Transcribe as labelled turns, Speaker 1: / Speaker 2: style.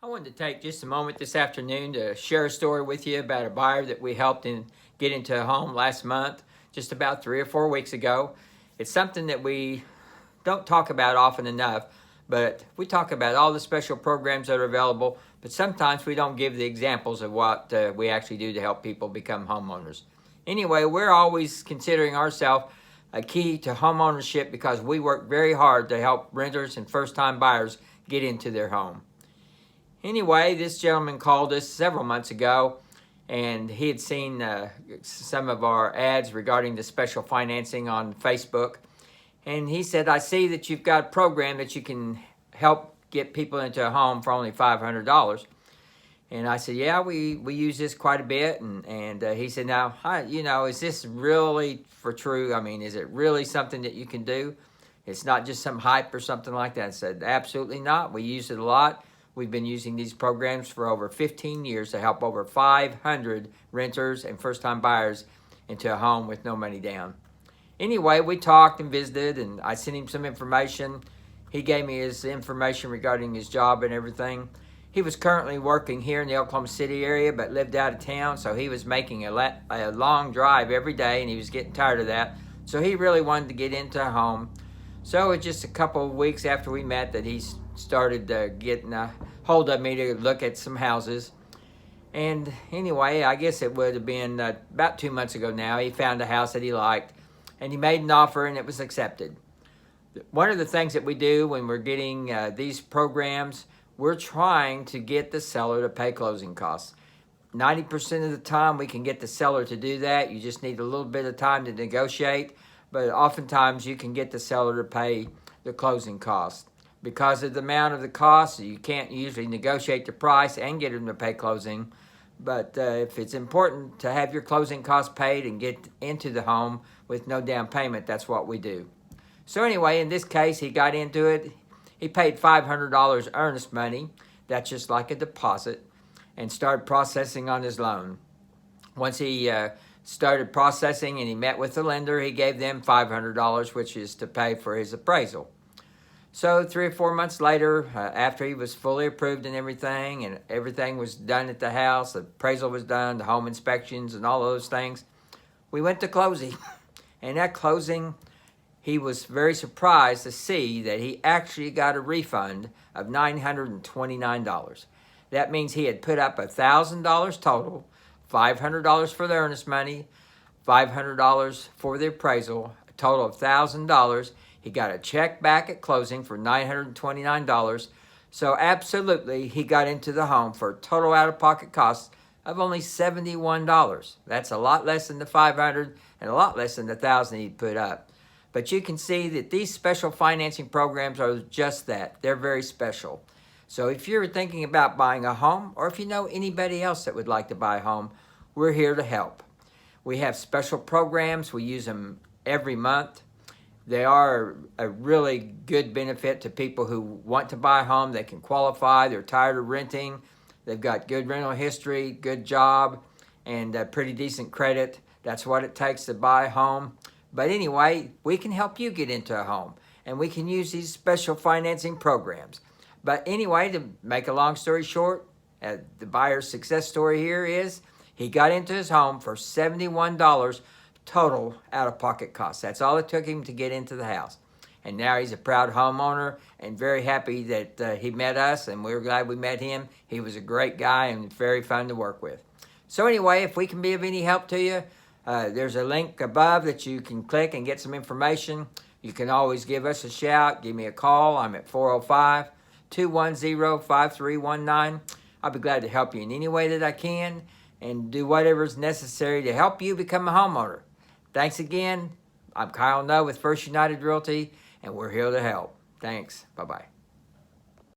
Speaker 1: I wanted to take just a moment this afternoon to share a story with you about a buyer that we helped get into a home last month, just about 3 or 4 weeks ago. It's something that we don't talk about often enough, but we talk about all the special programs that are available, but sometimes we don't give the examples of what we actually do to help people become homeowners. Anyway, we're always considering ourselves a key to home ownership because we work very hard to help renters and first-time buyers get into their home. Anyway, this gentleman called us several months ago, and he had seen some of our ads regarding the special financing on Facebook. And he said, I see that you've got a program that you can help get people into a home for only $500. And I said, yeah, we use this quite a bit. And he said, now, is this really for true? I mean, is it really something that you can do? It's not just some hype or something like that. I said, absolutely not. We use it a lot. We've been using these programs for over 15 years to help over 500 renters and first-time buyers into a home with no money down. Anyway, we talked and visited, and I sent him some information. He gave me his information regarding his job and everything. He was currently working here in the Oklahoma City area, but lived out of town, so he was making a long drive every day, and he was getting tired of that. So he really wanted to get into a home. So it's just a couple of weeks after we met that he started getting a hold of me to look at some houses. And anyway, I guess it would have been about 2 months ago now. He found a house that he liked, and he made an offer, and it was accepted. One of the things that we do when we're getting these programs, we're trying to get the seller to pay closing costs. 90% of the time we can get the seller to do that. You just need a little bit of time to negotiate, but oftentimes you can get the seller to pay the closing costs. Because of the amount of the cost, you can't usually negotiate the price and get them to pay closing. But if it's important to have your closing costs paid and get into the home with no down payment, that's what we do. So anyway, in this case, he got into it. He paid $500 earnest money. That's just like a deposit, and started processing on his loan. Once he started processing and he met with the lender, he gave them $500, which is to pay for his appraisal. So 3 or 4 months later, after he was fully approved and everything was done at the house, the appraisal was done, the home inspections and all those things, we went to closing. And at closing, he was very surprised to see that he actually got a refund of $929. That means he had put up $1,000 total, $500 for the earnest money, $500 for the appraisal, a total of $1,000. He got a check back at closing for $929. So absolutely, he got into the home for a total out-of-pocket cost of only $71. That's a lot less than the $500 and a lot less than the $1,000 he'd put up. But you can see that these special financing programs are just that. They're very special. So if you're thinking about buying a home, or if you know anybody else that would like to buy a home, we're here to help. We have special programs. We use them every month. They are a really good benefit to people who want to buy a home. They can qualify. They're tired of renting. They've got good rental history, good job, and pretty decent credit. That's what it takes to buy a home. But anyway, we can help you get into a home, and we can use these special financing programs. But anyway, to make a long story short, the buyer's success story here is he got into his home for $71 total out-of-pocket costs. That's all it took him to get into the house. And now he's a proud homeowner and very happy that he met us, and we were glad we met him. He was a great guy and very fun to work with. So anyway, if we can be of any help to you, there's a link above that you can click and get some information. You can always give us a shout. Give me a call. I'm at 405-210-5319. I'll be glad to help you in any way that I can and do whatever is necessary to help you become a homeowner. Thanks again. I'm Kyle Nutt with First United Realty, and we're here to help. Thanks. Bye-bye.